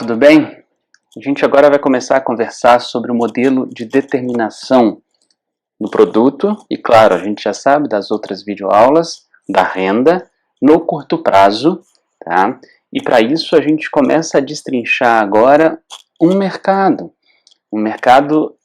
tudo bem? A gente agora vai começar a conversar sobre o modelo de determinação do produto e, claro, a gente já sabe das outras videoaulas da renda no curto prazo, tá? E para isso a gente começa a destrinchar agora um mercado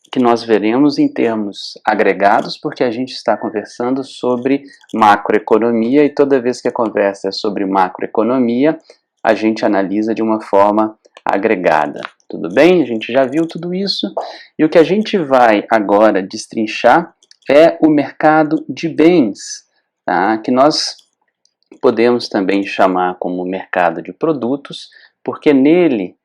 que nós veremos em termos agregados, porque a gente está conversando sobre macroeconomia e toda vez que a conversa é sobre macroeconomia, a gente analisa de uma forma agregada. Tudo bem? A gente já viu tudo isso e o que a gente vai agora destrinchar é o mercado de bens, tá? Que nós podemos também chamar como mercado de produtos, porque nele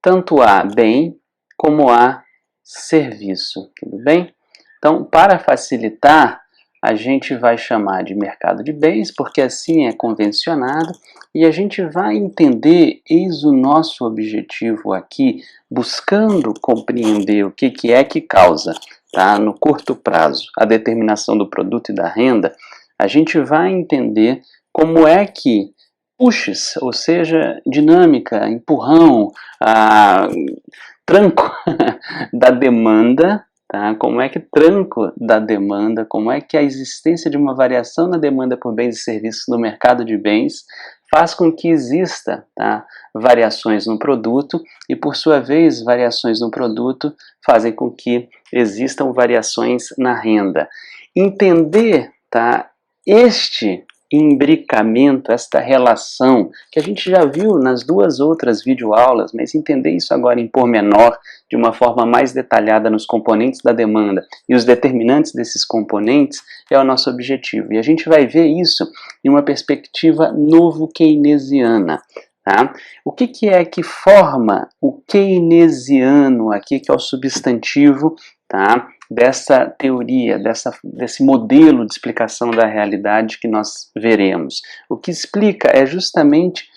tanto há bem como há serviço, tudo bem? Então, para facilitar, a gente vai chamar de mercado de bens, porque assim é convencionado, e a gente vai entender, eis o nosso objetivo aqui, buscando compreender o que é que causa, tá? No curto prazo, a determinação do produto e da renda, a gente vai entender como é que pushes, ou seja, dinâmica, empurrão, tranco da demanda, tá? Como é que tranco da demanda, como é que a existência de uma variação na demanda por bens e serviços no mercado de bens faz com que exista, tá, variações no produto e, por sua vez, variações no produto fazem com que existam variações na renda. Entender, tá, este imbricamento, esta relação, que a gente já viu nas duas outras videoaulas, mas entender isso agora em pormenor, de uma forma mais detalhada nos componentes da demanda e os determinantes desses componentes, é o nosso objetivo. E a gente vai ver isso em uma perspectiva novo-keynesiana. Tá? O que é que forma o keynesiano aqui, que é o substantivo, tá, dessa teoria, desse modelo de explicação da realidade que nós veremos? O que explica é justamente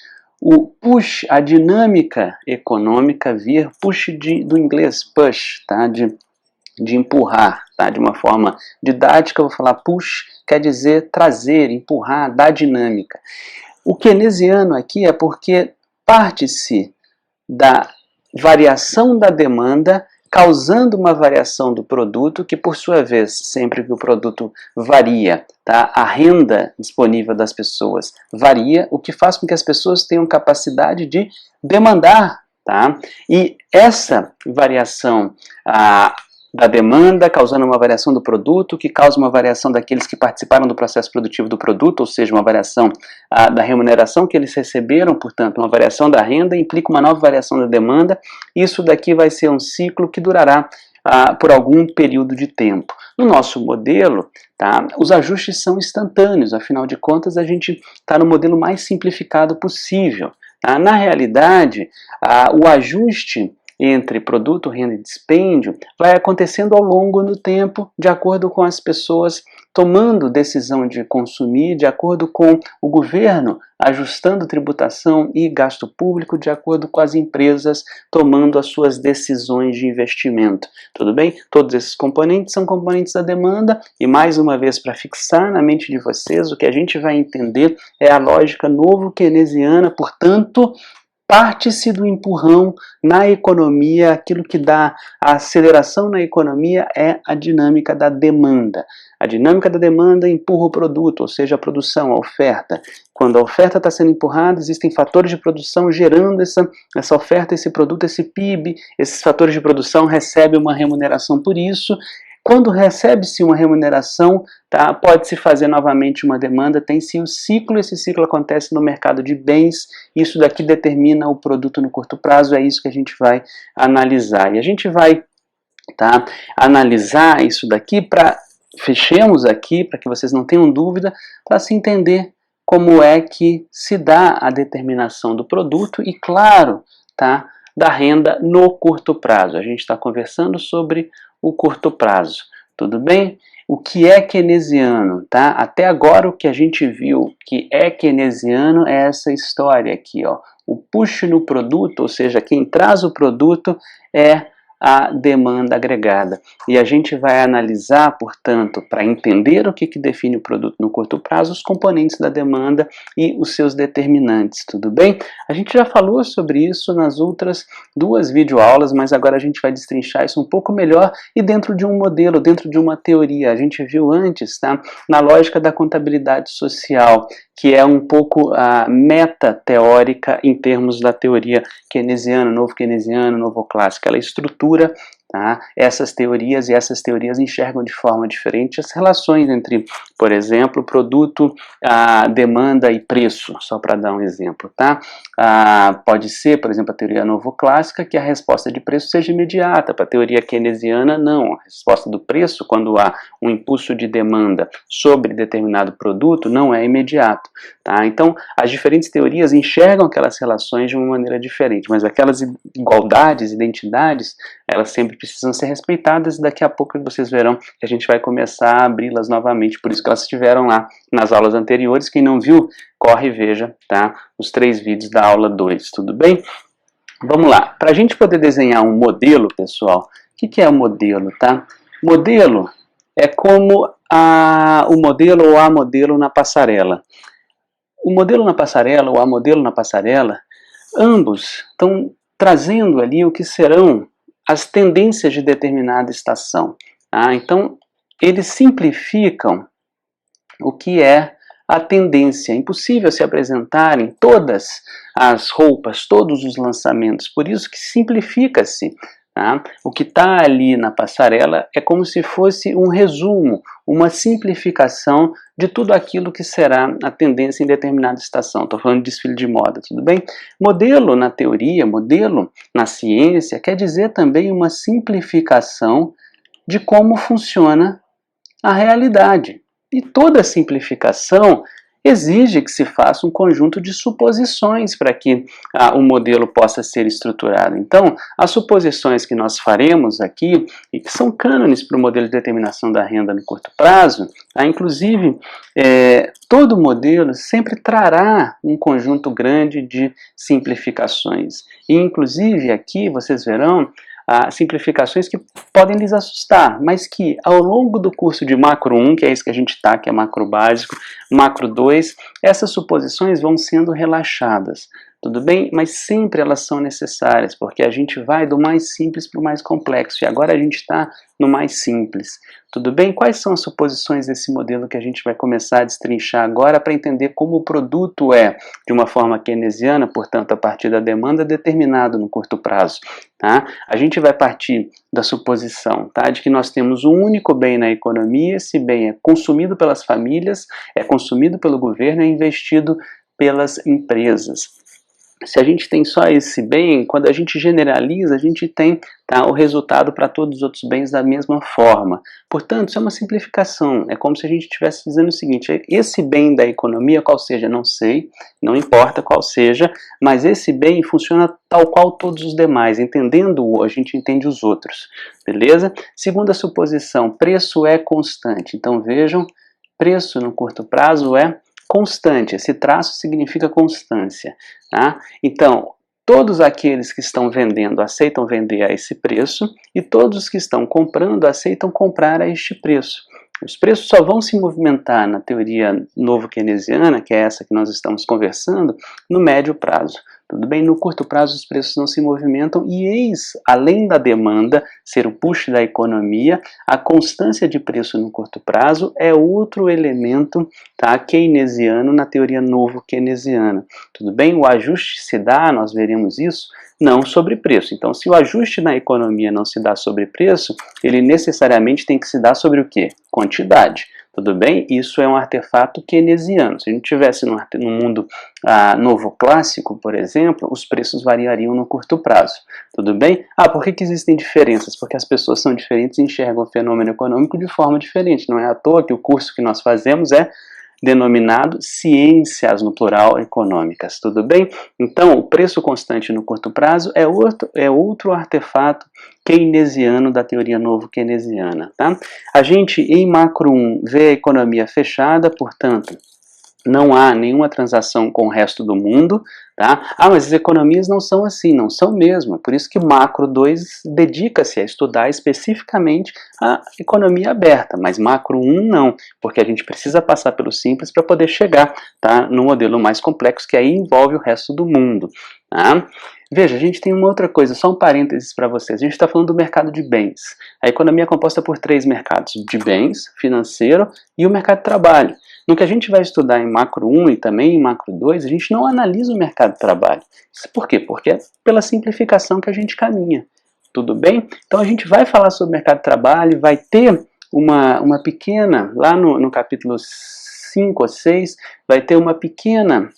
o push, a dinâmica econômica via push do inglês push, tá, de empurrar, tá, de uma forma didática. Eu vou falar push, quer dizer trazer, empurrar, dar dinâmica. O keynesiano aqui é porque parte-se da variação da demanda causando uma variação do produto, que por sua vez, sempre que o produto varia, tá, a renda disponível das pessoas varia, o que faz com que as pessoas tenham capacidade de demandar, tá? E essa variação da demanda, causando uma variação do produto, que causa uma variação daqueles que participaram do processo produtivo do produto, ou seja, uma variação da remuneração que eles receberam, portanto, uma variação da renda, implica uma nova variação da demanda. Isso daqui vai ser um ciclo que durará por algum período de tempo. No nosso modelo, tá, os ajustes são instantâneos, afinal de contas, a gente está no modelo mais simplificado possível. Tá? Na realidade, o ajuste entre produto, renda e dispêndio vai acontecendo ao longo do tempo, de acordo com as pessoas tomando decisão de consumir, de acordo com o governo ajustando tributação e gasto público, de acordo com as empresas tomando as suas decisões de investimento. Tudo bem? Todos esses componentes são componentes da demanda e, mais uma vez, para fixar na mente de vocês, o que a gente vai entender é a lógica novo-keynesiana, portanto, parte-se do empurrão na economia, aquilo que dá a aceleração na economia é a dinâmica da demanda. A dinâmica da demanda empurra o produto, ou seja, a produção, a oferta. Quando a oferta está sendo empurrada, existem fatores de produção gerando essa oferta, esse produto, esse PIB. Esses fatores de produção recebem uma remuneração por isso. Quando recebe-se uma remuneração, tá, pode-se fazer novamente uma demanda, tem-se o ciclo, esse ciclo acontece no mercado de bens, isso daqui determina o produto no curto prazo, é isso que a gente vai analisar. E a gente vai, tá, analisar isso daqui fechemos aqui, para que vocês não tenham dúvida, para se entender como é que se dá a determinação do produto e, claro, tá, da renda no curto prazo. A gente está conversando sobre o curto prazo, tudo bem? O que é keynesiano, tá? Até agora o que a gente viu que é keynesiano é essa história aqui, ó. O push no produto, ou seja, quem traz o produto é a demanda agregada. E a gente vai analisar, portanto, para entender o que define o produto no curto prazo, os componentes da demanda e os seus determinantes, tudo bem? A gente já falou sobre isso nas outras duas videoaulas, mas agora a gente vai destrinchar isso um pouco melhor e dentro de um modelo, dentro de uma teoria. A gente viu antes, tá? Na lógica da contabilidade social, que é um pouco a meta-teórica em termos da teoria keynesiana, novo keynesiano, novo clássico. Ela estrutura, tá, essas teorias, e essas teorias enxergam de forma diferente as relações entre, por exemplo, produto, demanda e preço, só para dar um exemplo. Tá? Pode ser, por exemplo, a teoria novo-clássica, que a resposta de preço seja imediata. Para a teoria keynesiana, não. A resposta do preço, quando há um impulso de demanda sobre determinado produto, não é imediato. Tá? Então, as diferentes teorias enxergam aquelas relações de uma maneira diferente, mas aquelas igualdades, identidades, elas sempre precisam ser respeitadas, e daqui a pouco vocês verão que a gente vai começar a abri-las novamente, por isso que elas estiveram lá nas aulas anteriores. Quem não viu, corre e veja, tá? Os 3 vídeos da aula 2, tudo bem? Vamos lá, para a gente poder desenhar um modelo, pessoal, o que é um modelo, tá? Modelo é como o modelo ou a modelo na passarela. O modelo na passarela ou a modelo na passarela, ambos estão trazendo ali o que serão as tendências de determinada estação. Tá? Então, eles simplificam o que é a tendência. É impossível se apresentarem todas as roupas, todos os lançamentos, por isso que simplifica-se. Tá? O que está ali na passarela é como se fosse um resumo, uma simplificação de tudo aquilo que será a tendência em determinada estação. Estou falando de desfile de moda, tudo bem? Modelo na teoria, modelo na ciência, quer dizer também uma simplificação de como funciona a realidade. E toda simplificação exige que se faça um conjunto de suposições para que o modelo possa ser estruturado. Então, as suposições que nós faremos aqui, e que são cânones para o modelo de determinação da renda no curto prazo, inclusive, todo modelo sempre trará um conjunto grande de simplificações. E, inclusive, aqui vocês verão simplificações que podem lhes assustar, mas que ao longo do curso de macro 1, que é isso que a gente está, que é macro básico, macro 2, essas suposições vão sendo relaxadas. Tudo bem? Mas sempre elas são necessárias, porque a gente vai do mais simples para o mais complexo, e agora a gente está no mais simples. Tudo bem? Quais são as suposições desse modelo que a gente vai começar a destrinchar agora para entender como o produto é, de uma forma keynesiana, portanto, a partir da demanda, determinado no curto prazo. Tá? A gente vai partir da suposição, tá, de que nós temos um único bem na economia, esse bem é consumido pelas famílias, é consumido pelo governo, é investido pelas empresas. Se a gente tem só esse bem, quando a gente generaliza, a gente tem o resultado para todos os outros bens da mesma forma. Portanto, isso é uma simplificação. É como se a gente estivesse dizendo o seguinte: esse bem da economia, qual seja, não sei, não importa qual seja, mas esse bem funciona tal qual todos os demais. Entendendo-o, a gente entende os outros. Beleza? Segunda suposição, preço é constante. Então vejam, preço no curto prazo é constante. Esse traço significa constância. Tá? Então, todos aqueles que estão vendendo aceitam vender a esse preço, e todos os que estão comprando aceitam comprar a este preço. Os preços só vão se movimentar na teoria novo-keynesiana, que é essa que nós estamos conversando, no médio prazo. Tudo bem? No curto prazo os preços não se movimentam, e eis, além da demanda ser o push da economia, a constância de preço no curto prazo é outro elemento, tá, keynesiano na teoria novo-keynesiana. Tudo bem? O ajuste se dá, nós veremos isso, não sobre preço. Então, se o ajuste na economia não se dá sobre preço, ele necessariamente tem que se dar sobre o quê? Quantidade. Tudo bem? Isso é um artefato keynesiano. Se a gente tivesse no mundo novo clássico, por exemplo, os preços variariam no curto prazo. Tudo bem? Por que existem diferenças? Porque as pessoas são diferentes e enxergam o fenômeno econômico de forma diferente. Não é à toa que o curso que nós fazemos é denominado ciências, no plural, econômicas, tudo bem? Então, o preço constante no curto prazo é outro artefato keynesiano da teoria novo-keynesiana, tá? A gente, em macro 1, vê a economia fechada, portanto, não há nenhuma transação com o resto do mundo, tá? Ah, mas as economias não são assim, não são mesmo. É por isso que Macro 2 dedica-se a estudar especificamente a economia aberta, mas Macro 1 não, porque a gente precisa passar pelo simples para poder chegar, tá, no modelo mais complexo, que aí envolve o resto do mundo, tá? Veja, a gente tem uma outra coisa, só um parênteses para vocês. A gente está falando do mercado de bens. A economia é composta por 3 mercados: de bens, financeiro e o mercado de trabalho. No que a gente vai estudar em Macro 1 e também em Macro 2, a gente não analisa o mercado de trabalho. Isso por quê? Porque é pela simplificação que a gente caminha. Tudo bem? Então a gente vai falar sobre o mercado de trabalho, vai ter uma pequena, lá no capítulo 5 ou 6, vai ter uma pequena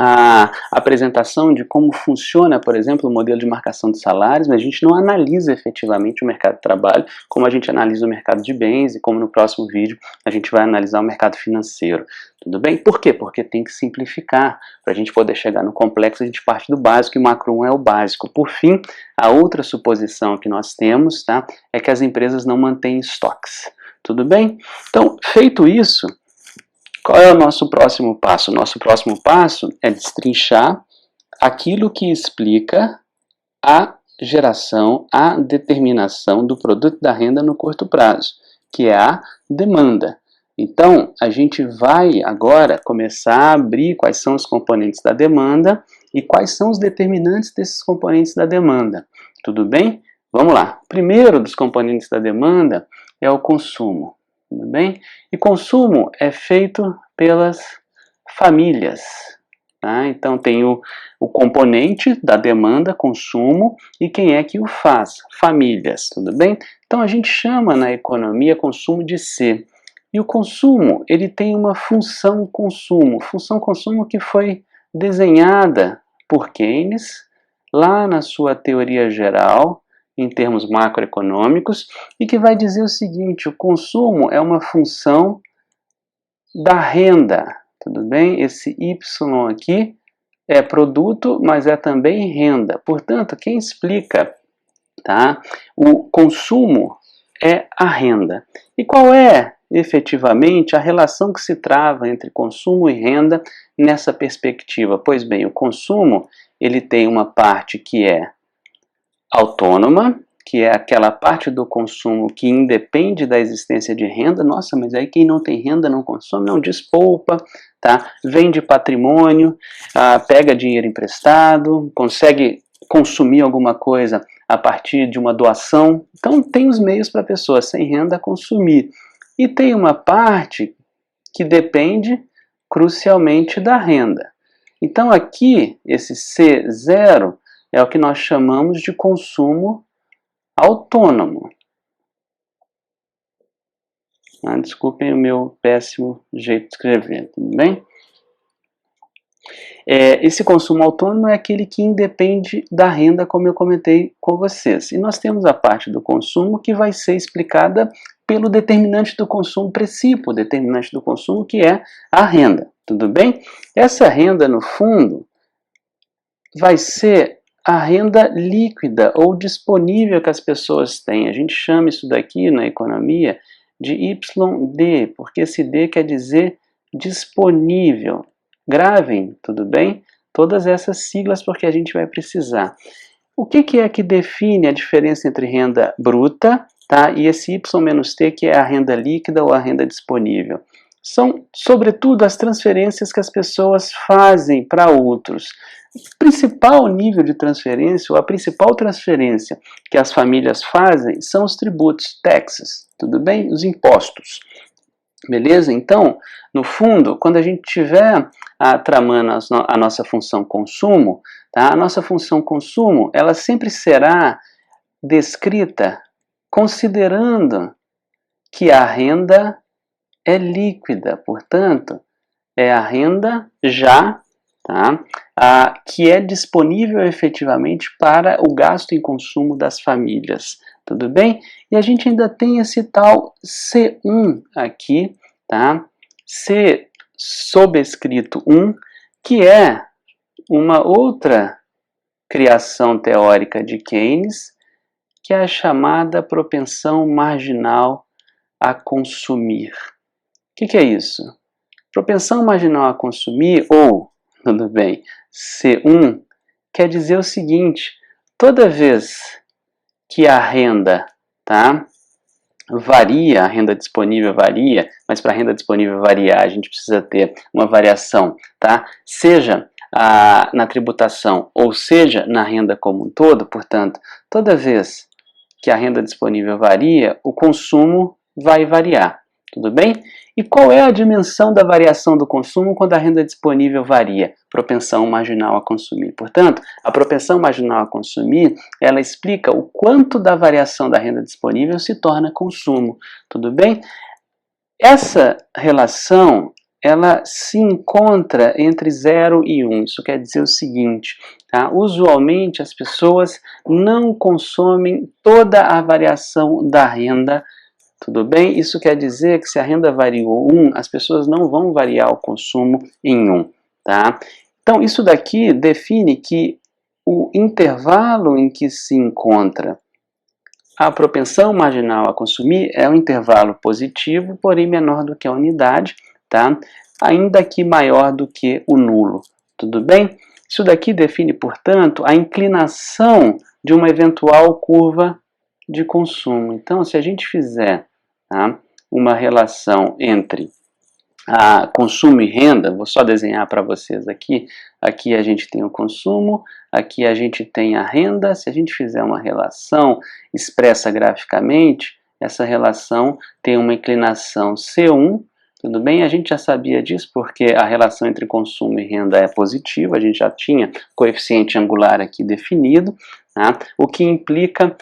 a apresentação de como funciona, por exemplo, o modelo de marcação de salários, mas a gente não analisa efetivamente o mercado de trabalho, como a gente analisa o mercado de bens e como no próximo vídeo a gente vai analisar o mercado financeiro. Tudo bem? Por quê? Porque tem que simplificar. Para a gente poder chegar no complexo, a gente parte do básico e o Macro 1 é o básico. Por fim, a outra suposição que nós temos, tá, é que as empresas não mantêm estoques. Tudo bem? Então, feito isso, qual é o nosso próximo passo? O nosso próximo passo é destrinchar aquilo que explica a geração, a determinação do produto da renda no curto prazo, que é a demanda. Então, a gente vai agora começar a abrir quais são os componentes da demanda e quais são os determinantes desses componentes da demanda. Tudo bem? Vamos lá. O primeiro dos componentes da demanda é o consumo. Tudo bem? E consumo é feito pelas famílias. Tá? Então tem o componente da demanda, consumo, e quem é que o faz? Famílias, tudo bem? Então a gente chama na economia consumo de C. E o consumo, ele tem uma função consumo que foi desenhada por Keynes, lá na sua teoria geral, em termos macroeconômicos, e que vai dizer o seguinte: o consumo é uma função da renda, tudo bem? Esse Y aqui é produto, mas é também renda. Portanto, quem explica, tá, o consumo é a renda. E qual é, efetivamente, a relação que se trava entre consumo e renda nessa perspectiva? Pois bem, o consumo ele tem uma parte que é autônoma, que é aquela parte do consumo que independe da existência de renda. Nossa, mas aí quem não tem renda não consome? Não, despoupa, tá? Vende patrimônio, pega dinheiro emprestado, consegue consumir alguma coisa a partir de uma doação. Então tem os meios para a pessoa sem renda consumir. E tem uma parte que depende crucialmente da renda. Então aqui, esse C0 é o que nós chamamos de consumo autônomo. Desculpem o meu péssimo jeito de escrever, tudo bem? Esse consumo autônomo é aquele que independe da renda, como eu comentei com vocês. E nós temos a parte do consumo que vai ser explicada pelo determinante do consumo principal, o determinante do consumo que é a renda, tudo bem? Essa renda, no fundo, vai ser a renda líquida ou disponível que as pessoas têm. A gente chama isso daqui na economia de YD, porque esse D quer dizer disponível. Gravem, tudo bem? Todas essas siglas porque a gente vai precisar. O que é que define a diferença entre renda bruta, tá, e esse Y menos T, que é a renda líquida ou a renda disponível? São, sobretudo, as transferências que as pessoas fazem para outros. O principal nível de transferência, ou a principal transferência que as famílias fazem, são os tributos, taxes, tudo bem? Os impostos. Beleza? Então, no fundo, quando a gente estiver tramando a nossa função consumo, tá? A nossa função consumo, ela sempre será descrita considerando que a renda é líquida, portanto, é a renda já, tá? Que é disponível efetivamente para o gasto em consumo das famílias, tudo bem? E a gente ainda tem esse tal C1 aqui, tá? C sobrescrito 1, que é uma outra criação teórica de Keynes, que é a chamada propensão marginal a consumir. O que é isso? Propensão marginal a consumir, ou, tudo bem, C1, quer dizer o seguinte: toda vez que a renda, tá, varia, a renda disponível varia, mas para a renda disponível variar, a gente precisa ter uma variação, tá? Seja na tributação, ou seja, na renda como um todo. Portanto, toda vez que a renda disponível varia, o consumo vai variar, tudo bem? E qual é a dimensão da variação do consumo quando a renda disponível varia? Propensão marginal a consumir. Portanto, a propensão marginal a consumir, ela explica o quanto da variação da renda disponível se torna consumo, tudo bem? Essa relação, ela se encontra entre 0 e 1. Isso quer dizer o seguinte, tá? Usualmente as pessoas não consomem toda a variação da renda. Tudo bem? Isso quer dizer que se a renda variou 1, as pessoas não vão variar o consumo em 1, tá? Então, isso daqui define que o intervalo em que se encontra a propensão marginal a consumir é um intervalo positivo, porém menor do que a unidade, tá? Ainda que maior do que o nulo, tudo bem? Isso daqui define, portanto, a inclinação de uma eventual curva de consumo. Então, se a gente fizer, tá, uma relação entre consumo e renda, vou só desenhar para vocês aqui. Aqui a gente tem o consumo, aqui a gente tem a renda. Se a gente fizer uma relação expressa graficamente, essa relação tem uma inclinação C1, tudo bem? A gente já sabia disso porque a relação entre consumo e renda é positiva, a gente já tinha coeficiente angular aqui definido, tá? O que implica,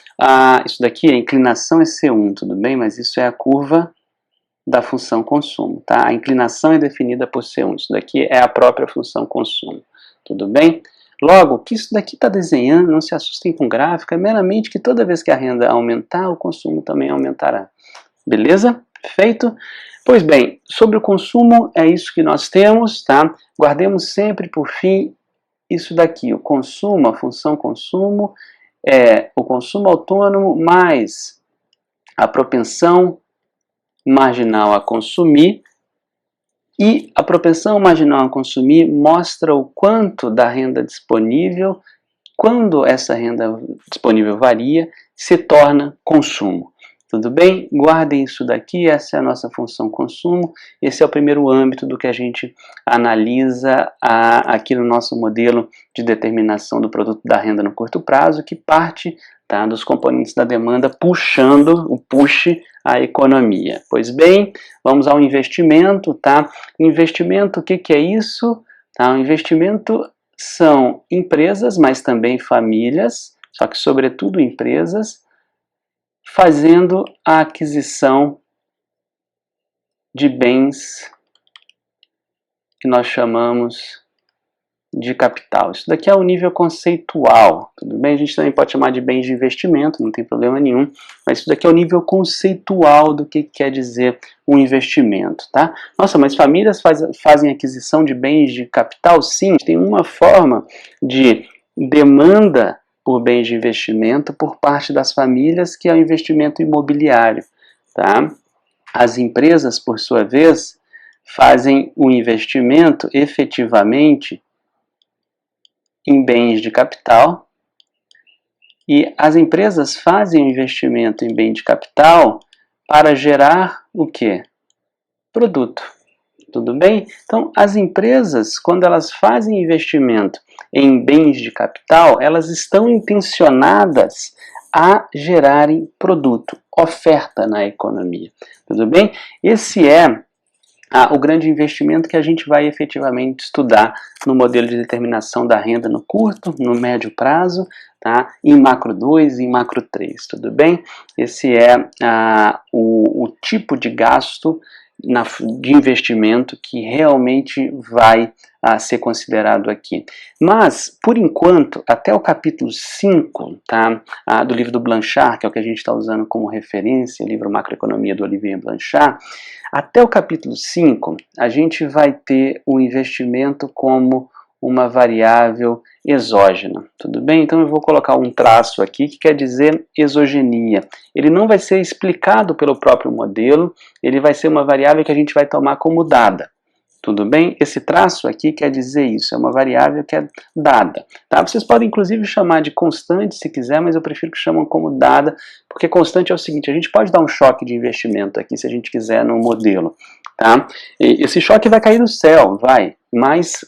isso daqui, a inclinação é C1, tudo bem? Mas isso é a curva da função consumo, tá? A inclinação é definida por C1, isso daqui é a própria função consumo, tudo bem? Logo, o que isso daqui está desenhando, não se assustem com gráfico, é meramente que toda vez que a renda aumentar, o consumo também aumentará. Beleza? Feito? Pois bem, sobre o consumo, é isso que nós temos, tá? Guardemos sempre, por fim, isso daqui. O consumo, a função consumo, é o consumo autônomo mais a propensão marginal a consumir, e a propensão marginal a consumir mostra o quanto da renda disponível, quando essa renda disponível varia, se torna consumo. Tudo bem? Guardem isso daqui, essa é a nossa função consumo, esse é o primeiro âmbito do que a gente analisa aqui no nosso modelo de determinação do produto da renda no curto prazo, que parte, tá, dos componentes da demanda puxando o push a economia. Pois bem, vamos ao investimento, tá? Investimento, o que é isso? Tá? O investimento são empresas, mas também famílias, só que sobretudo empresas, fazendo a aquisição de bens que nós chamamos de capital. Isso daqui é o nível conceitual, tudo bem? A gente também pode chamar de bens de investimento, não tem problema nenhum, mas isso daqui é o nível conceitual do que quer dizer um investimento, tá? Nossa, mas famílias fazem aquisição de bens de capital? Sim, tem uma forma de demanda por bens de investimento por parte das famílias, que é o investimento imobiliário, tá? As empresas, por sua vez, fazem o investimento efetivamente em bens de capital, e as empresas fazem o investimento em bem de capital para gerar o quê? Produto. Tudo bem? Então, as empresas, quando elas fazem investimento em bens de capital, elas estão intencionadas a gerarem produto, oferta na economia. Tudo bem? Esse é o grande investimento que a gente vai efetivamente estudar no modelo de determinação da renda no curto, no médio prazo, tá? Em macro 2 e em macro 3, tudo bem? Esse é o tipo de gasto de investimento que realmente vai ser considerado aqui. Mas, por enquanto, até o capítulo 5, tá, do livro do Blanchard, que é o que a gente está usando como referência, o livro Macroeconomia do Olivier Blanchard, até o capítulo 5, a gente vai ter o investimento como uma variável exógena, tudo bem? Então eu vou colocar um traço aqui que quer dizer exogenia. Ele não vai ser explicado pelo próprio modelo, ele vai ser uma variável que a gente vai tomar como dada, Tudo bem? Esse traço aqui quer dizer isso, é uma variável que é dada. Tá? Vocês podem inclusive chamar de constante se quiser, mas eu prefiro que chamam como dada, porque constante é o seguinte, a gente pode dar um choque de investimento aqui se a gente quiser no modelo. Tá? E esse choque vai cair do céu, vai, mas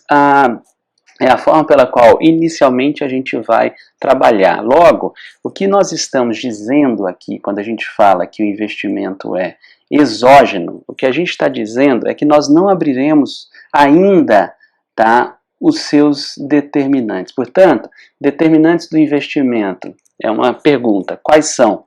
é a forma pela qual inicialmente a gente vai trabalhar. Logo, o que nós estamos dizendo aqui, quando a gente fala que o investimento é exógeno, o que a gente está dizendo é que nós não abriremos ainda, tá, os seus determinantes. Portanto, determinantes do investimento é uma pergunta. Quais são?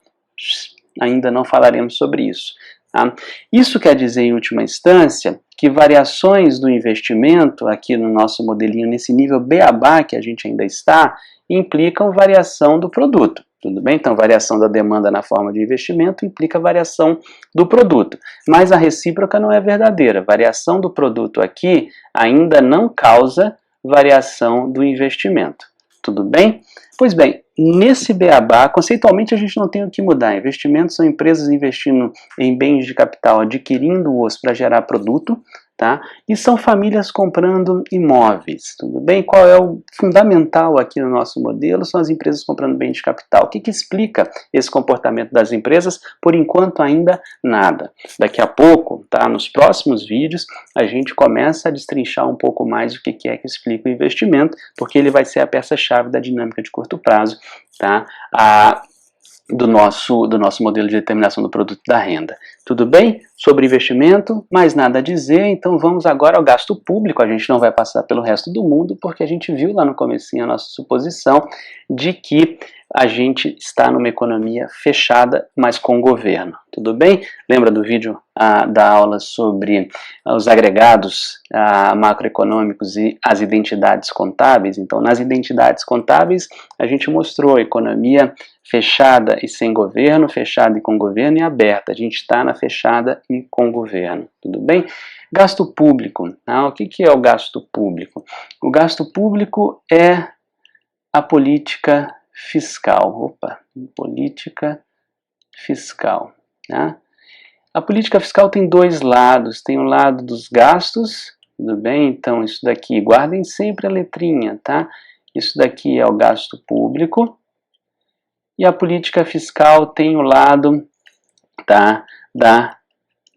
Ainda não falaremos sobre isso. Tá? Isso quer dizer, em última instância, que variações do investimento, aqui no nosso modelinho, nesse nível beabá que a gente ainda está, implicam variação do produto. Tudo bem? Então, variação da demanda na forma de investimento implica variação do produto. Mas a recíproca não é verdadeira. Variação do produto aqui ainda não causa variação do investimento. Tudo bem? Pois bem, nesse beabá, conceitualmente a gente não tem o que mudar. Investimentos são empresas investindo em bens de capital, adquirindo-os para gerar produto, tá? E são famílias comprando imóveis, tudo bem? Qual é o fundamental aqui no nosso modelo? São as empresas comprando bens de capital. O que explica esse comportamento das empresas? Por enquanto ainda nada. Daqui a pouco, tá? Nos próximos vídeos, a gente começa a destrinchar um pouco mais o que é que explica o investimento, porque ele vai ser a peça-chave da dinâmica de curto prazo, tá? Do nosso modelo de determinação do produto da renda. Tudo bem? Sobre investimento, mais nada a dizer, então vamos agora ao gasto público. A gente não vai passar pelo resto do mundo, porque a gente viu lá no comecinho a nossa suposição de que a gente está numa economia fechada, mas com o governo. Tudo bem? Lembra do vídeo da aula sobre os agregados macroeconômicos e as identidades contábeis? Então, nas identidades contábeis, a gente mostrou a economia fechada e sem governo, fechada e com governo e aberta. A gente está na fechada e com governo. Tudo bem? Gasto público. O que é o gasto público? O gasto público é a política fiscal. Política fiscal. Tá? A política fiscal tem dois lados. Tem o lado dos gastos, tudo bem? Então, isso daqui, guardem sempre a letrinha, tá? Isso daqui é o gasto público. E a política fiscal tem o lado, tá, da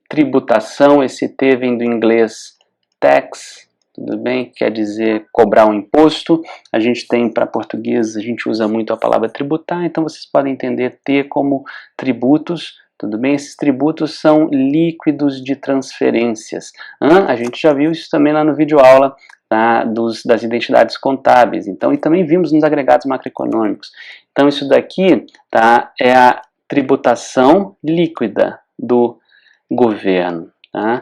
tributação. Esse T vem do inglês tax, tudo bem? Quer dizer cobrar um imposto. A gente tem para português, a gente usa muito a palavra tributar, então vocês podem entender T como tributos, tudo bem? Esses tributos são líquidos de transferências. A gente já viu isso também lá no vídeo aula, tá, das identidades contábeis. Então, e também vimos nos agregados macroeconômicos. Então, isso daqui, tá, é a tributação líquida do governo, tá?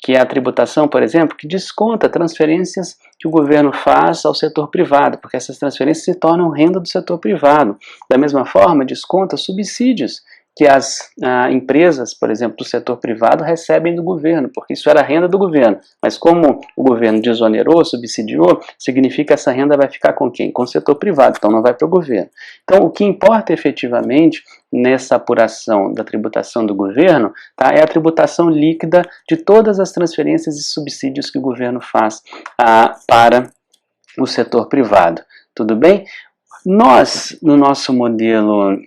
Que é a tributação, por exemplo, que desconta transferências que o governo faz ao setor privado, porque essas transferências se tornam renda do setor privado. Da mesma forma, desconta subsídios que as empresas, por exemplo, do setor privado recebem do governo, porque isso era renda do governo. Mas como o governo desonerou, subsidiou, significa que essa renda vai ficar com quem? Com o setor privado, então não vai para o governo. Então, o que importa efetivamente nessa apuração da tributação do governo, tá, é a tributação líquida de todas as transferências e subsídios que o governo faz para o setor privado. Tudo bem? Nós, no nosso modelo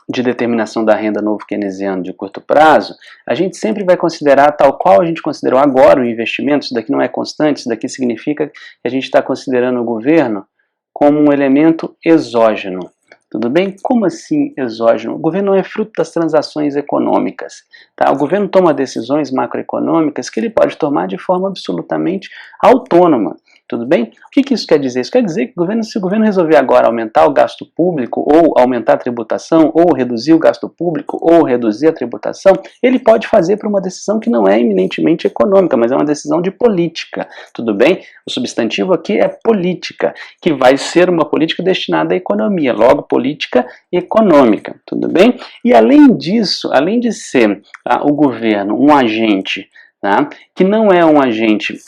de determinação da renda novo keynesiano de curto prazo, a gente sempre vai considerar, tal qual a gente considerou agora o investimento, isso daqui não é constante, isso daqui significa que a gente está considerando o governo como um elemento exógeno. Tudo bem? Como assim exógeno? O governo não é fruto das transações econômicas. Tá? O governo toma decisões macroeconômicas que ele pode tomar de forma absolutamente autônoma. Tudo bem? O que isso quer dizer? Isso quer dizer que se o governo resolver agora aumentar o gasto público, ou aumentar a tributação, ou reduzir o gasto público, ou reduzir a tributação, ele pode fazer por uma decisão que não é eminentemente econômica, mas é uma decisão de política. Tudo bem? O substantivo aqui é política, que vai ser uma política destinada à economia, logo política econômica. Tudo bem? E além disso, além de ser o governo um agente, tá, que não é um agente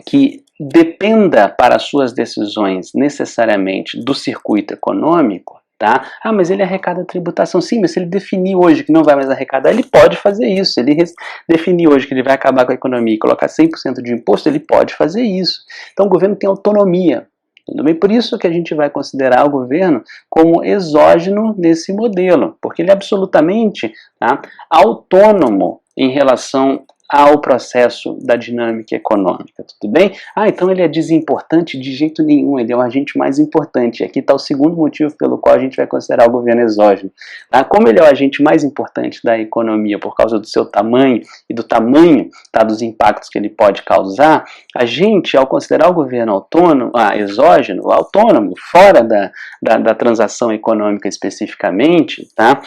que dependa para suas decisões necessariamente do circuito econômico, Tá? Ah, mas ele arrecada a tributação. Sim, mas se ele definir hoje que não vai mais arrecadar, ele pode fazer isso. Se ele definir hoje que ele vai acabar com a economia e colocar 100% de imposto, ele pode fazer isso. Então o governo tem autonomia. Tudo bem? Por isso que a gente vai considerar o governo como exógeno nesse modelo, porque ele é absolutamente, tá, autônomo em relação ao processo da dinâmica econômica, tudo bem? Ah, então ele é desimportante? De jeito nenhum, ele é o agente mais importante. Aqui está o segundo motivo pelo qual a gente vai considerar o governo exógeno. Tá? Como ele é o agente mais importante da economia por causa do seu tamanho e do tamanho, tá, dos impactos que ele pode causar, a gente, ao considerar o governo autônomo, exógeno, autônomo, fora da transação econômica especificamente, tá?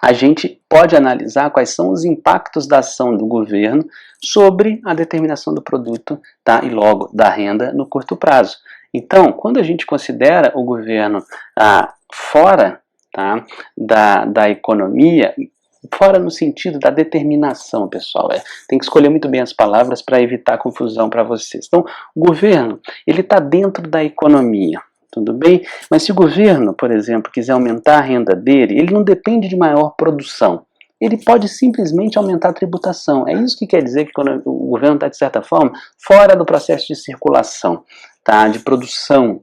A gente pode analisar quais são os impactos da ação do governo sobre a determinação do produto, tá, e logo da renda no curto prazo. Então, quando a gente considera o governo fora, tá, da economia, fora no sentido da determinação, pessoal, tem que escolher muito bem as palavras para evitar confusão para vocês. Então, o governo, ele está dentro da economia. Tudo bem? Mas se o governo, por exemplo, quiser aumentar a renda dele, ele não depende de maior produção. Ele pode simplesmente aumentar a tributação. É isso que quer dizer que quando o governo está, de certa forma, fora do processo de circulação, tá? De produção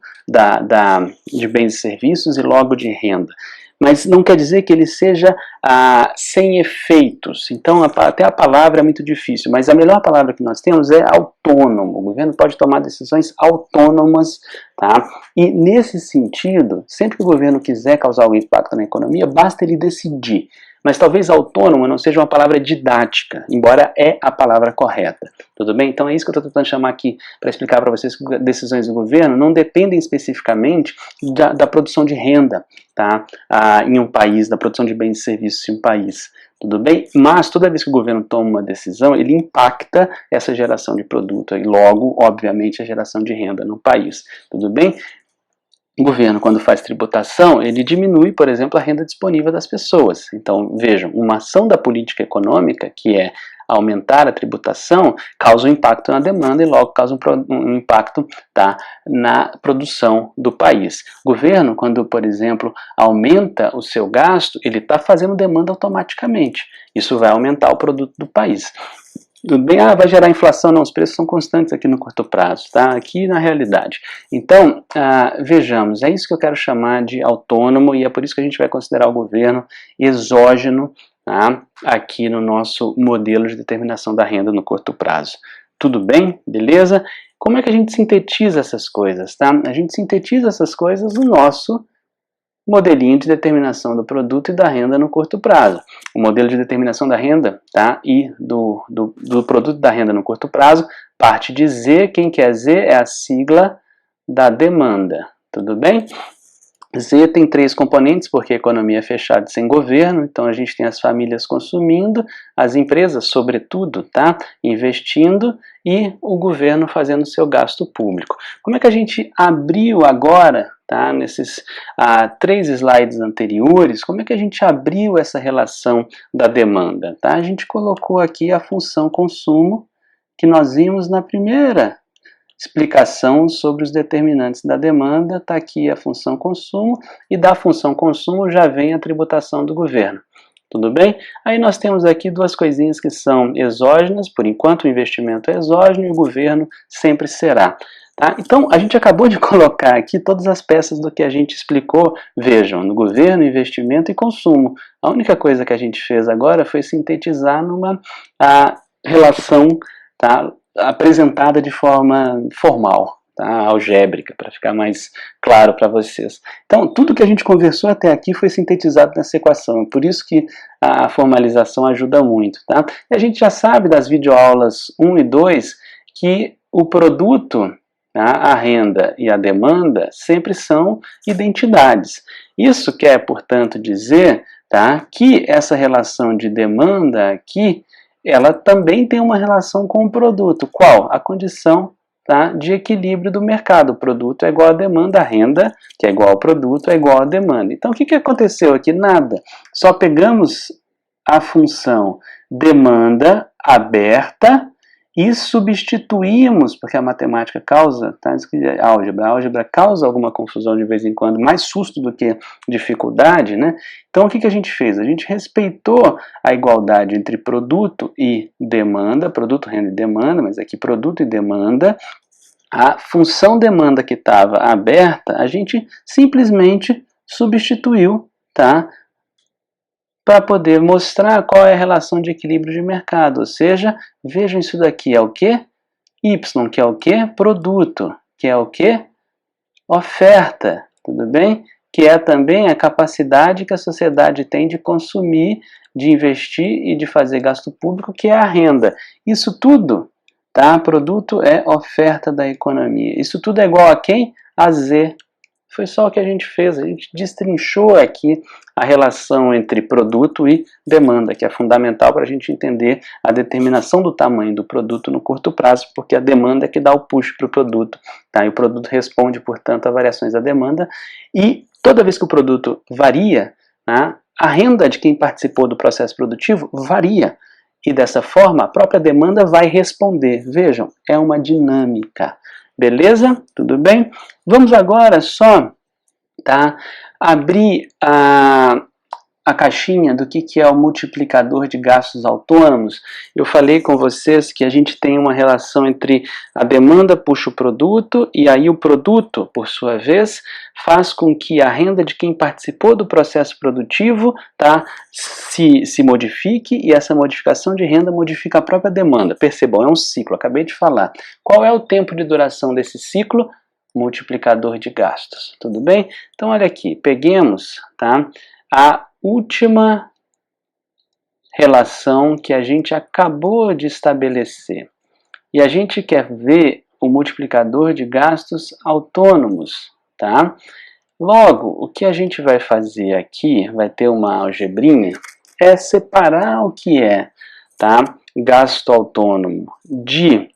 de bens e serviços e logo de renda. Mas não quer dizer que ele seja sem efeitos. Então, até a palavra é muito difícil, mas a melhor palavra que nós temos é autônomo. O governo pode tomar decisões autônomas, tá? E nesse sentido, sempre que o governo quiser causar algum impacto na economia, basta ele decidir. Mas talvez autônomo não seja uma palavra didática, embora é a palavra correta. Tudo bem? Então é isso que eu estou tentando chamar aqui para explicar para vocês que decisões do governo não dependem especificamente da produção de renda, tá? Em um país, da produção de bens e serviços em um país. Tudo bem? Mas toda vez que o governo toma uma decisão, ele impacta essa geração de produto e logo, obviamente, a geração de renda no país. Tudo bem? O governo, quando faz tributação, ele diminui, por exemplo, a renda disponível das pessoas. Então, vejam, uma ação da política econômica, que é aumentar a tributação, causa um impacto na demanda e logo causa um impacto, tá, na produção do país. O governo, quando, por exemplo, aumenta o seu gasto, ele está fazendo demanda automaticamente. Isso vai aumentar o produto do país. Tudo bem? Vai gerar inflação? Não, os preços são constantes aqui no curto prazo, tá? Aqui na realidade. Então, vejamos, é isso que eu quero chamar de autônomo e é por isso que a gente vai considerar o governo exógeno, tá, aqui no nosso modelo de determinação da renda no curto prazo. Tudo bem? Beleza? Como é que a gente sintetiza essas coisas, tá? A gente sintetiza essas coisas no nosso modelinho de determinação do produto e da renda no curto prazo. O modelo de determinação da renda, tá, e do produto e da renda no curto prazo parte de Z. Quem que é Z? É a sigla da demanda. Tudo bem? Z tem 3 componentes, porque a economia é fechada sem governo, então a gente tem as famílias consumindo, as empresas, sobretudo, tá, investindo, e o governo fazendo seu gasto público. Como é que a gente abriu agora, tá, nesses 3 slides anteriores, como é que a gente abriu essa relação da demanda? Tá? A gente colocou aqui a função consumo, que nós vimos na primeira explicação sobre os determinantes da demanda. Está aqui a função consumo, e da função consumo já vem a tributação do governo. Tudo bem? Aí nós temos aqui 2 coisinhas que são exógenas, por enquanto o investimento é exógeno e o governo sempre será. Tá? Então, a gente acabou de colocar aqui todas as peças do que a gente explicou, vejam, no governo, investimento e consumo. A única coisa que a gente fez agora foi sintetizar numa relação, tá, apresentada de forma formal, tá, algébrica, para ficar mais claro para vocês. Então, tudo que a gente conversou até aqui foi sintetizado nessa equação, por isso que a formalização ajuda muito. Tá? E a gente já sabe das videoaulas 1 e 2 que o produto, tá, a renda e a demanda sempre são identidades. Isso quer, portanto, dizer, tá, que essa relação de demanda aqui, ela também tem uma relação com o produto. Qual? A condição, tá, de equilíbrio do mercado. O produto é igual à demanda, a renda, que é igual ao produto, é igual à demanda. Então, o que aconteceu aqui? Nada. Só pegamos a função demanda aberta e substituímos, porque a matemática causa, tá? A álgebra causa alguma confusão de vez em quando, mais susto do que dificuldade, né? Então o que a gente fez? A gente respeitou a igualdade entre produto e demanda, produto, renda e demanda, mas aqui produto e demanda. A função demanda que estava aberta, a gente simplesmente substituiu, tá? Para poder mostrar qual é a relação de equilíbrio de mercado. Ou seja, vejam isso daqui é o quê? Y, que é o quê? Produto, que é o quê? Oferta, tudo bem? Que é também a capacidade que a sociedade tem de consumir, de investir e de fazer gasto público, que é a renda. Isso tudo, tá? Produto é oferta da economia. Isso tudo é igual a quem? A Z. Foi só o que a gente fez, a gente destrinchou aqui a relação entre produto e demanda, que é fundamental para a gente entender a determinação do tamanho do produto no curto prazo, porque a demanda é que dá o push para o produto, tá? E o produto responde, portanto, a variações da demanda, e toda vez que o produto varia, né, a renda de quem participou do processo produtivo varia, e dessa forma a própria demanda vai responder. Vejam, é uma dinâmica. Beleza? Tudo bem? Vamos agora só, tá, abrir a caixinha do que é o multiplicador de gastos autônomos. Eu falei com vocês que a gente tem uma relação entre a demanda puxa o produto e aí o produto, por sua vez, faz com que a renda de quem participou do processo produtivo, tá, se modifique, e essa modificação de renda modifica a própria demanda. Percebam, é um ciclo, acabei de falar. Qual é o tempo de duração desse ciclo? Multiplicador de gastos, tudo bem? Então olha aqui, peguemos, tá, a última relação que a gente acabou de estabelecer. E a gente quer ver o multiplicador de gastos autônomos, tá? Logo, o que a gente vai fazer aqui, vai ter uma algebrinha, é separar o que é, tá, gasto autônomo de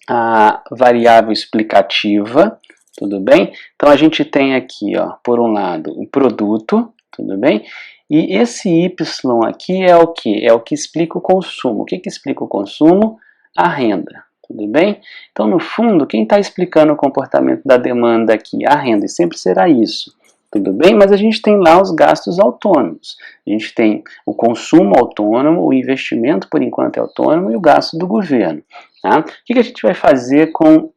a variável explicativa, tudo bem? Então a gente tem aqui, ó, por um lado, o produto, tudo bem? E esse Y aqui é o que? É o que explica o consumo. O que explica o consumo? A renda. Tudo bem? Então, no fundo, quem está explicando o comportamento da demanda aqui? A renda, e sempre será isso. Tudo bem? Mas a gente tem lá os gastos autônomos. A gente tem o consumo autônomo, o investimento, por enquanto, é autônomo, e o gasto do governo. Tá? O que a gente vai fazer com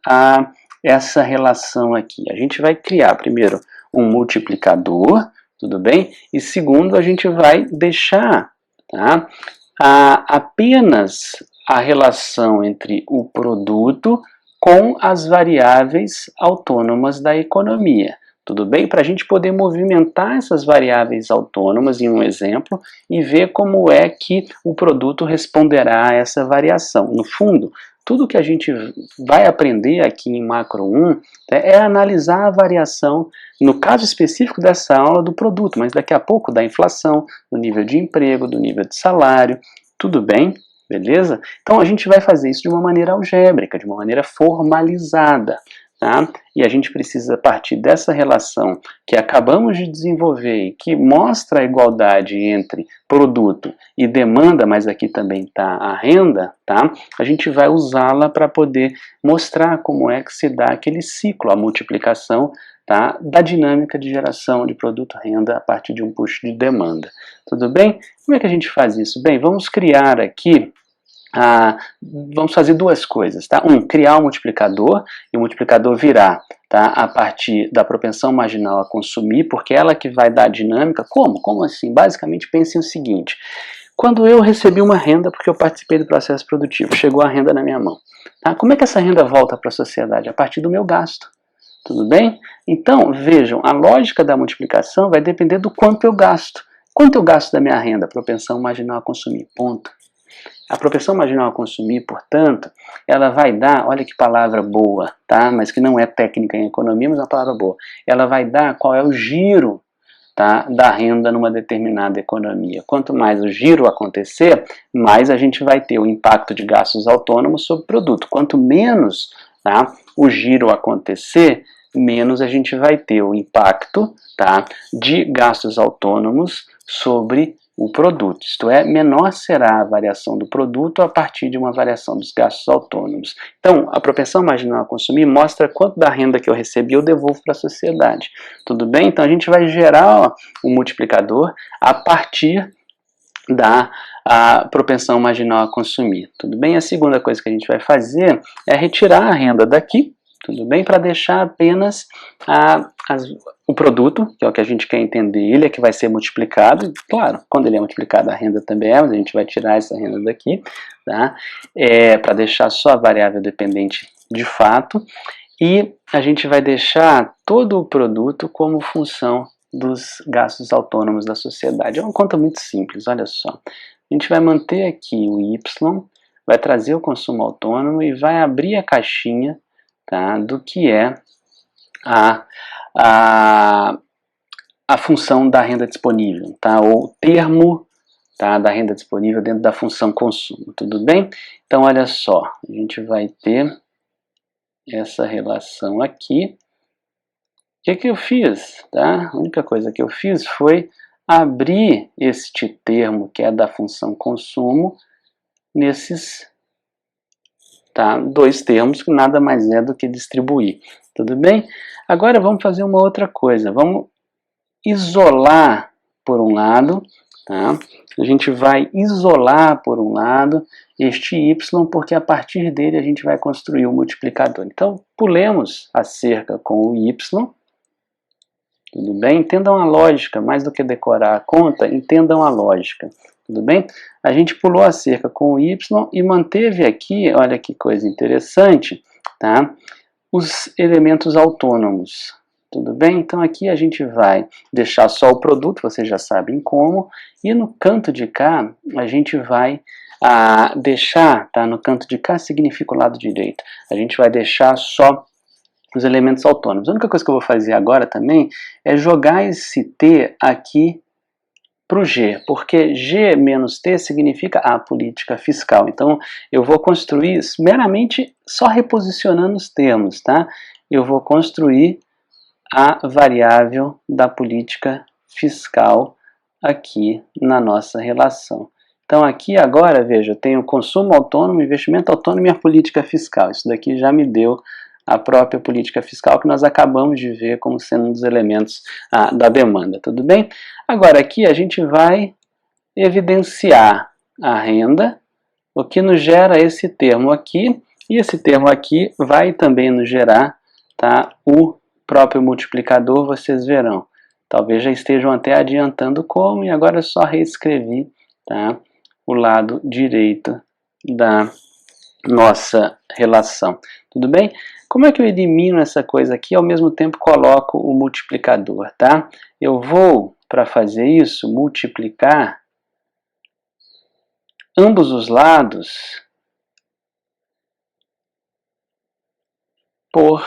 essa relação aqui? A gente vai criar, primeiro, um multiplicador, tudo bem? E segundo, a gente vai deixar, tá, apenas a relação entre o produto com as variáveis autônomas da economia. Tudo bem? Para a gente poder movimentar essas variáveis autônomas em um exemplo e ver como é que o produto responderá a essa variação. No fundo, tudo que a gente vai aprender aqui em Macro 1 é analisar a variação, no caso específico dessa aula, do produto, mas daqui a pouco da inflação, do nível de emprego, do nível de salário, tudo bem? Beleza? Então a gente vai fazer isso de uma maneira algébrica, de uma maneira formalizada. Tá? E a gente precisa partir dessa relação que acabamos de desenvolver e que mostra a igualdade entre produto e demanda, mas aqui também está a renda, tá? A gente vai usá-la para poder mostrar como é que se dá aquele ciclo, a multiplicação, tá, da dinâmica de geração de produto-renda a partir de um push de demanda. Tudo bem? Como é que a gente faz isso? Bem, vamos criar aqui vamos fazer duas coisas, tá? Criar um multiplicador, e o multiplicador virá, tá, a partir da propensão marginal a consumir, porque ela que vai dar a dinâmica. Como? Como assim? Basicamente, pense o seguinte: quando eu recebi uma renda porque eu participei do processo produtivo, chegou a renda na minha mão, tá? Como é que essa renda volta para a sociedade? A partir do meu gasto. Tudo bem? Então, vejam, a lógica da multiplicação vai depender do quanto eu gasto. Quanto eu gasto da minha renda? Propensão marginal a consumir. Ponto. A propensão marginal a consumir, portanto, ela vai dar, olha que palavra boa, tá? Mas que não é técnica em economia, mas é uma palavra boa. Ela vai dar qual é o giro, tá, da renda numa determinada economia. Quanto mais o giro acontecer, mais a gente vai ter o impacto de gastos autônomos sobre o produto. Quanto menos, tá, o giro acontecer, menos a gente vai ter o impacto, tá, de gastos autônomos sobre o produto, isto é, menor será a variação do produto a partir de uma variação dos gastos autônomos. Então, a propensão marginal a consumir mostra quanto da renda que eu recebi eu devolvo para a sociedade. Tudo bem? Então, a gente vai gerar um multiplicador a partir da propensão marginal a consumir. Tudo bem? A segunda coisa que a gente vai fazer é retirar a renda daqui, tudo bem? Para deixar apenas o produto, que é o que a gente quer entender, ele é que vai ser multiplicado, e, claro, quando ele é multiplicado a renda também é, mas a gente vai tirar essa renda daqui, tá? Para deixar só a variável dependente de fato, e a gente vai deixar todo o produto como função dos gastos autônomos da sociedade. É uma conta muito simples, olha só. A gente vai manter aqui o Y, vai trazer o consumo autônomo e vai abrir a caixinha, tá, do que é a função da renda disponível, tá, ou termo, tá, da renda disponível dentro da função consumo, tudo bem? Então, olha só, a gente vai ter essa relação aqui. O que eu fiz? Tá? A única coisa que eu fiz foi abrir este termo, que é da função consumo, nesses dois termos, que nada mais é do que distribuir. Tudo bem? Agora vamos fazer uma outra coisa. Vamos isolar por um lado, tá? A gente vai isolar por um lado este y, porque a partir dele a gente vai construir o multiplicador. Então, pulemos a cerca com o y. Tudo bem? Entendam a lógica, mais do que decorar a conta, entendam a lógica. Tudo bem? A gente pulou a cerca com o y e manteve aqui, olha que coisa interessante, tá? Os elementos autônomos. Tudo bem? Então aqui a gente vai deixar só o produto, vocês já sabem como, e no canto de cá a gente vai deixar, tá? No canto de cá significa o lado direito. A gente vai deixar só os elementos autônomos. A única coisa que eu vou fazer agora também é jogar esse t aqui para o G, porque G menos T significa a política fiscal. Então, eu vou construir meramente só reposicionando os termos, tá? Eu vou construir a variável da política fiscal aqui na nossa relação. Então, aqui agora, veja, eu tenho consumo autônomo, investimento autônomo e a política fiscal. Isso daqui já me deu a própria política fiscal que nós acabamos de ver como sendo um dos elementos da demanda, tudo bem? Agora aqui a gente vai evidenciar a renda, o que nos gera esse termo aqui, e esse termo aqui vai também nos gerar, tá, o próprio multiplicador, vocês verão. Talvez já estejam até adiantando como, e agora eu só reescrevi, tá, o lado direito da nossa relação. Tudo bem? Como é que eu elimino essa coisa aqui e ao mesmo tempo coloco o multiplicador, tá? Eu vou, para fazer isso, multiplicar ambos os lados por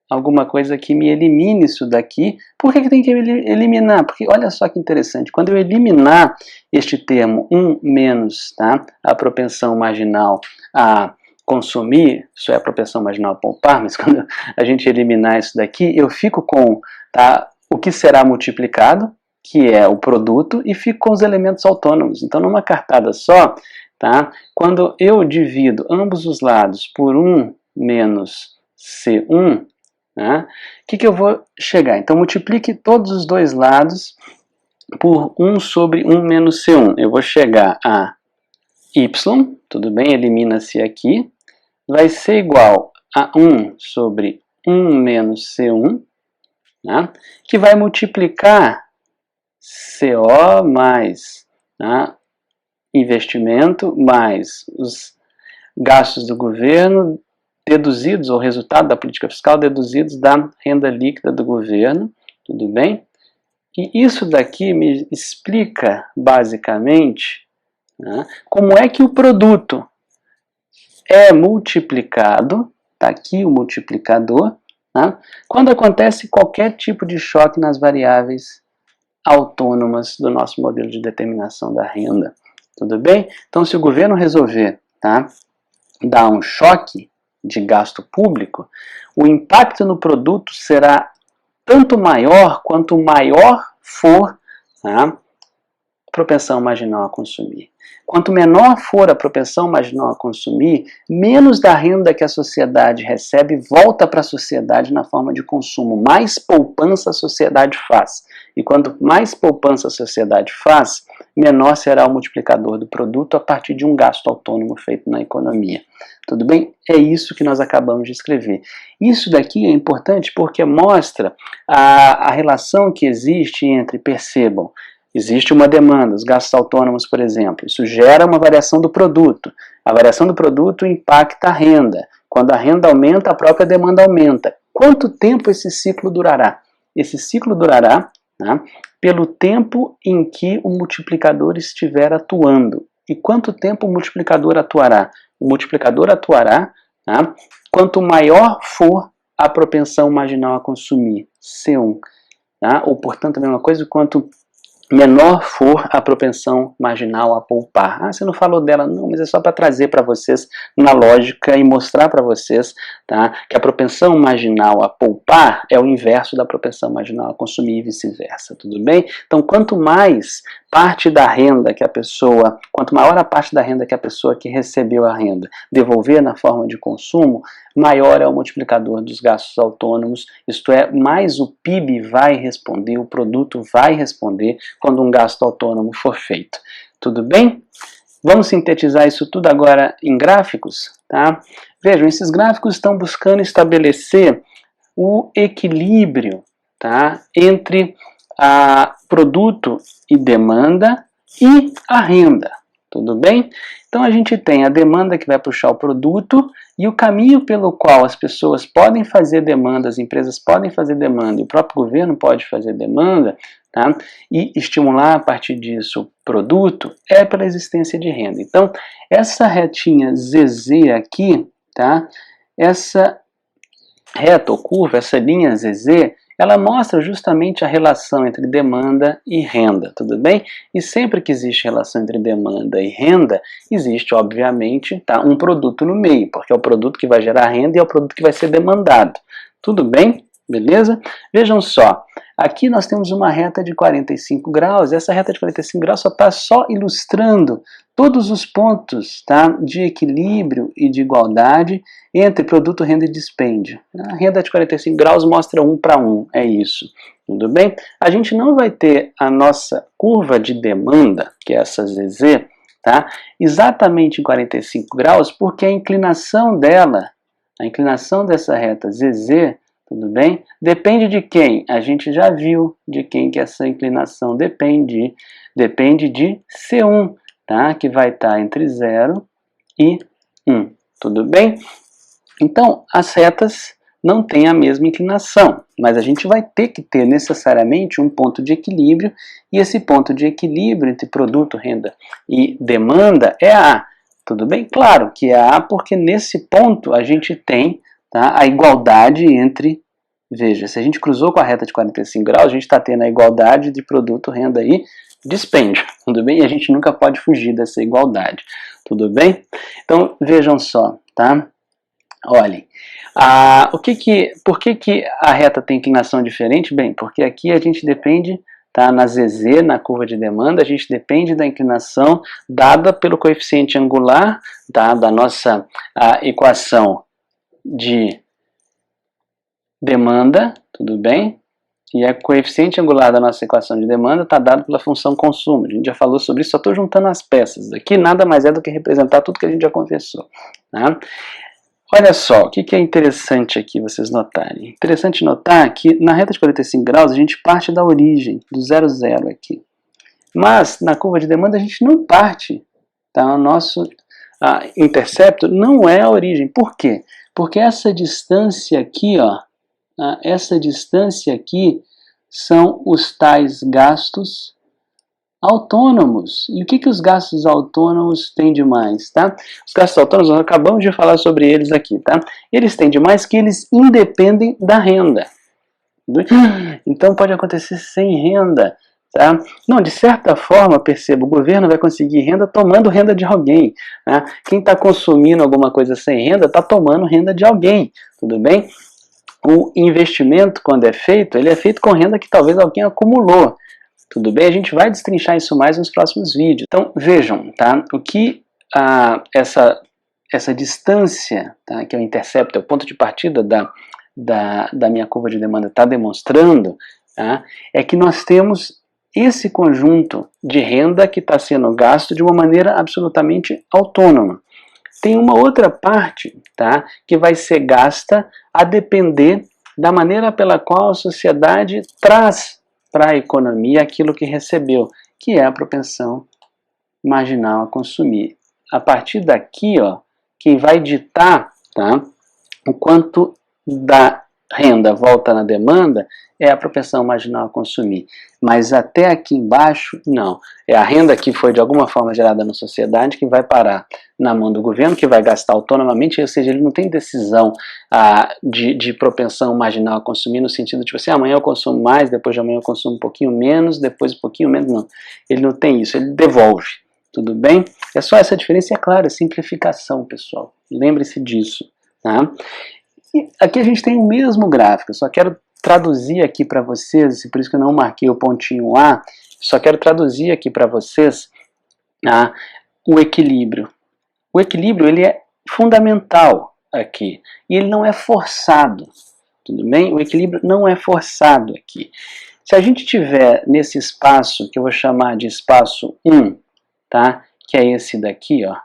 alguma coisa que me elimine isso daqui. Por que tem que eliminar? Porque olha só que interessante, quando eu eliminar este termo 1 menos, tá, a propensão marginal a consumir, isso é a propensão marginal a poupar, mas quando a gente eliminar isso daqui, eu fico com, tá, o que será multiplicado, que é o produto, e fico com os elementos autônomos. Então, numa cartada só, tá, quando eu divido ambos os lados por 1 menos C1, o que eu vou chegar? Então, multiplique todos os dois lados por 1 sobre 1 menos C1. Eu vou chegar a y, tudo bem? Elimina-se aqui. Vai ser igual a 1 sobre 1 menos C1, né? Que vai multiplicar CO mais, né, investimento mais os gastos do governo deduzidos, ou resultado da política fiscal deduzidos da renda líquida do governo, tudo bem? E isso daqui me explica, basicamente, né, como é que o produto é multiplicado, está aqui o multiplicador, né, quando acontece qualquer tipo de choque nas variáveis autônomas do nosso modelo de determinação da renda. Tudo bem? Então, se o governo resolver, tá, dar um choque de gasto público, o impacto no produto será tanto maior quanto maior for, tá, propensão marginal a consumir. Quanto menor for a propensão marginal a consumir, menos da renda que a sociedade recebe volta para a sociedade na forma de consumo. Mais poupança a sociedade faz. E quanto mais poupança a sociedade faz, menor será o multiplicador do produto a partir de um gasto autônomo feito na economia. Tudo bem? É isso que nós acabamos de escrever. Isso daqui é importante porque mostra a relação que existe entre, percebam, existe uma demanda, os gastos autônomos, por exemplo. Isso gera uma variação do produto. A variação do produto impacta a renda. Quando a renda aumenta, a própria demanda aumenta. Quanto tempo esse ciclo durará? Esse ciclo durará, né, pelo tempo em que o multiplicador estiver atuando. E quanto tempo o multiplicador atuará? O multiplicador atuará, né, quanto maior for a propensão marginal a consumir, C1. Tá? Ou, portanto, a mesma coisa, quanto menor for a propensão marginal a poupar. Ah, você não falou dela, não, mas é só para trazer para vocês na lógica e mostrar para vocês, tá, que a propensão marginal a poupar é o inverso da propensão marginal a consumir e vice-versa, tudo bem? Então, quanto mais parte da renda que a pessoa, quanto maior a parte da renda que a pessoa que recebeu a renda devolver na forma de consumo, maior é o multiplicador dos gastos autônomos, isto é, mais o PIB vai responder, o produto vai responder quando um gasto autônomo for feito. Tudo bem? Vamos sintetizar isso tudo agora em gráficos, tá? Vejam, esses gráficos estão buscando estabelecer o equilíbrio, tá, entre produto e demanda e a renda, tudo bem? Então a gente tem a demanda que vai puxar o produto e o caminho pelo qual as pessoas podem fazer demanda, as empresas podem fazer demanda e o próprio governo pode fazer demanda, tá, e estimular a partir disso o produto é pela existência de renda. Então essa retinha ZZ aqui, tá, essa reta ou curva, essa linha ZZ, ela mostra justamente a relação entre demanda e renda, tudo bem? E sempre que existe relação entre demanda e renda, existe, obviamente, tá, um produto no meio, porque é o produto que vai gerar renda e é o produto que vai ser demandado. Tudo bem? Beleza? Vejam só, aqui nós temos uma reta de 45 graus, essa reta de 45 graus só está ilustrando todos os pontos, tá, de equilíbrio e de igualdade entre produto, renda e dispêndio. A renda de 45 graus mostra 1 para 1, é isso. Tudo bem? A gente não vai ter a nossa curva de demanda, que é essa ZZ, tá, exatamente em 45 graus, porque a inclinação dela, a inclinação dessa reta ZZ, tudo bem? Depende de quem? A gente já viu de quem que essa inclinação depende. Depende de C1, tá? Que vai estar entre 0 e 1. Tudo bem? Então, as retas não têm a mesma inclinação, mas a gente vai ter que ter necessariamente um ponto de equilíbrio, e esse ponto de equilíbrio entre produto, renda e demanda é A. Tudo bem? Claro que é A, porque nesse ponto a gente tem, tá, a igualdade entre, veja, se a gente cruzou com a reta de 45 graus, a gente está tendo a igualdade de produto, renda e dispêndio, tudo bem? E a gente nunca pode fugir dessa igualdade, tudo bem? Então, vejam só, tá? Olhem, por que a reta tem inclinação diferente? Bem, porque aqui a gente depende, tá, na ZZ, na curva de demanda, a gente depende da inclinação dada pelo coeficiente angular, tá, da nossa equação de demanda, tudo bem? E o coeficiente angular da nossa equação de demanda está dado pela função consumo. A gente já falou sobre isso, só estou juntando as peças. Aqui nada mais é do que representar tudo que a gente já conversou. Tá? Olha só, o que é interessante aqui vocês notarem. Interessante notar que na reta de 45 graus a gente parte da origem, do 0, 0 aqui. Mas na curva de demanda a gente não parte. Tá? O nosso intercepto não é a origem. Por quê? Porque essa distância aqui, ó, essa distância aqui são os tais gastos autônomos. E o que os gastos autônomos têm de mais, tá? Os gastos autônomos, nós acabamos de falar sobre eles aqui, tá? Eles têm de mais que eles independem da renda. Então pode acontecer sem renda, tá? Não, de certa forma, perceba, o governo vai conseguir renda tomando renda de alguém, tá? Quem está consumindo alguma coisa sem renda está tomando renda de alguém, tudo bem? O investimento, quando é feito, ele é feito com renda que talvez alguém acumulou. Tudo bem? A gente vai destrinchar isso mais nos próximos vídeos. Então, vejam, tá? O que essa distância, tá? Que é o intercepto, é o ponto de partida da minha curva de demanda, está demonstrando, tá? É que nós temos esse conjunto de renda que está sendo gasto de uma maneira absolutamente autônoma. Tem uma outra parte, tá? Que vai ser gasta a depender da maneira pela qual a sociedade traz para a economia aquilo que recebeu, que é a propensão marginal a consumir. A partir daqui, ó, quem vai ditar, tá, o quanto da renda volta na demanda é a propensão marginal a consumir. Mas até aqui embaixo, não. É a renda que foi de alguma forma gerada na sociedade que vai parar na mão do governo, que vai gastar autonomamente, ou seja, ele não tem decisão de propensão marginal a consumir no sentido de, tipo assim, amanhã eu consumo mais, depois de amanhã eu consumo um pouquinho menos, depois um pouquinho menos, não. Ele não tem isso, ele devolve. Tudo bem? É só essa diferença, e é claro, é simplificação, pessoal. Lembre-se disso. Tá? E aqui a gente tem o mesmo gráfico, só quero traduzir aqui para vocês, e por isso que eu não marquei o pontinho A, só quero traduzir aqui para vocês o equilíbrio. O equilíbrio ele é fundamental aqui, e ele não é forçado. Tudo bem? O equilíbrio não é forçado aqui. Se a gente tiver nesse espaço, que eu vou chamar de espaço 1, tá? Que é esse daqui, ó.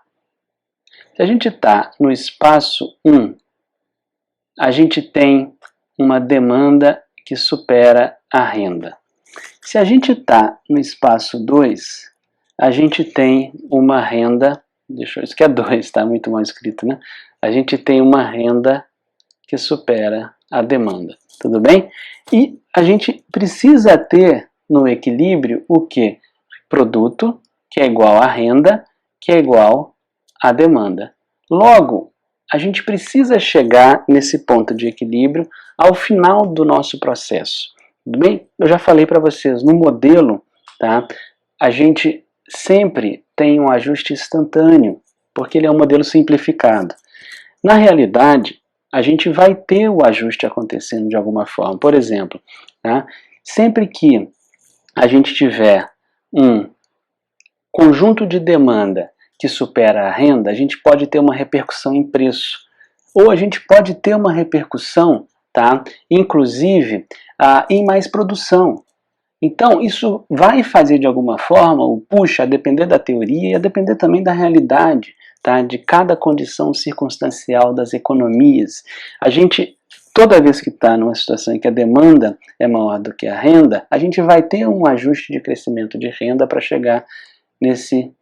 Se a gente está no espaço 1, a gente tem uma demanda que supera a renda. Se a gente está no espaço 2, a gente tem uma renda, isso que é 2, tá muito mal escrito, né? A gente tem uma renda que supera a demanda, tudo bem? E a gente precisa ter no equilíbrio o quê? Produto, que é igual à renda, que é igual à demanda. Logo, a gente precisa chegar nesse ponto de equilíbrio ao final do nosso processo. Tudo bem? Eu já falei para vocês, no modelo, tá, a gente sempre tem um ajuste instantâneo, porque ele é um modelo simplificado. Na realidade, a gente vai ter o ajuste acontecendo de alguma forma. Por exemplo, tá, sempre que a gente tiver um conjunto de demanda que supera a renda, a gente pode ter uma repercussão em preço. Ou a gente pode ter uma repercussão, tá, inclusive, em mais produção. Então, isso vai fazer de alguma forma o push, a depender da teoria e a depender também da realidade, tá, de cada condição circunstancial das economias. A gente, toda vez que está numa situação em que a demanda é maior do que a renda, a gente vai ter um ajuste de crescimento de renda para chegar nesse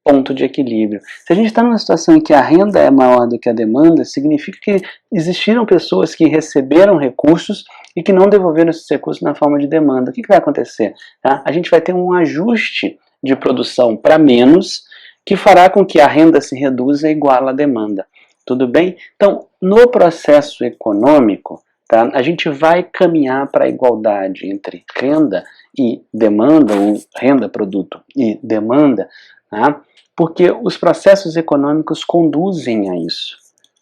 ponto de equilíbrio. Se a gente está numa situação em que a renda é maior do que a demanda, significa que existiram pessoas que receberam recursos e que não devolveram esses recursos na forma de demanda. O que vai acontecer? Tá? A gente vai ter um ajuste de produção para menos, que fará com que a renda se reduza igual à demanda. Tudo bem? Então, no processo econômico, tá, a gente vai caminhar para a igualdade entre renda e demanda, ou renda, produto e demanda, tá? Porque os processos econômicos conduzem a isso.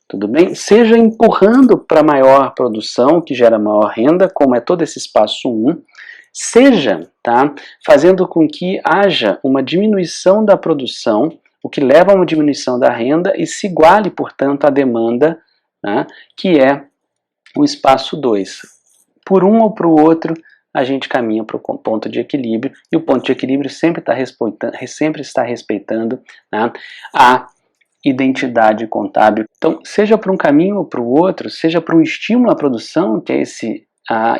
Tudo bem? Seja empurrando para maior produção, que gera maior renda, como é todo esse espaço 1, seja, tá, fazendo com que haja uma diminuição da produção, o que leva a uma diminuição da renda e se iguale, portanto, à demanda, tá, que é o espaço 2. Por um ou para o outro, a gente caminha para o ponto de equilíbrio, e o ponto de equilíbrio sempre está respeitando, tá, a identidade contábil. Então, seja para um caminho ou para o outro, seja para um estímulo à produção, que é esse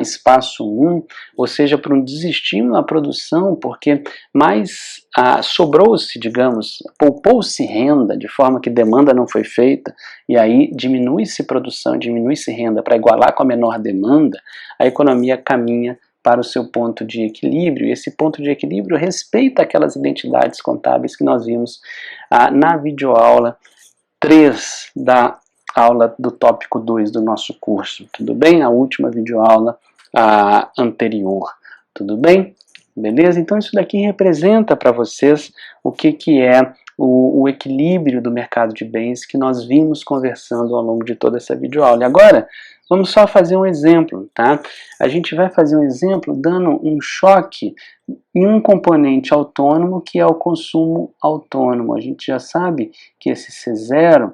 espaço 1, ou seja para um desestímulo à produção, porque mais sobrou-se, digamos, poupou-se renda, de forma que demanda não foi feita, e aí diminui-se produção, diminui-se renda para igualar com a menor demanda, a economia caminha para o seu ponto de equilíbrio, e esse ponto de equilíbrio respeita aquelas identidades contábeis que nós vimos na videoaula 3 da aula do tópico 2 do nosso curso, tudo bem? A última videoaula anterior, tudo bem? Beleza? Então isso daqui representa para vocês o que é o equilíbrio do mercado de bens que nós vimos conversando ao longo de toda essa videoaula. E agora, vamos só fazer um exemplo, tá? A gente vai fazer um exemplo dando um choque em um componente autônomo que é o consumo autônomo. A gente já sabe que esse C0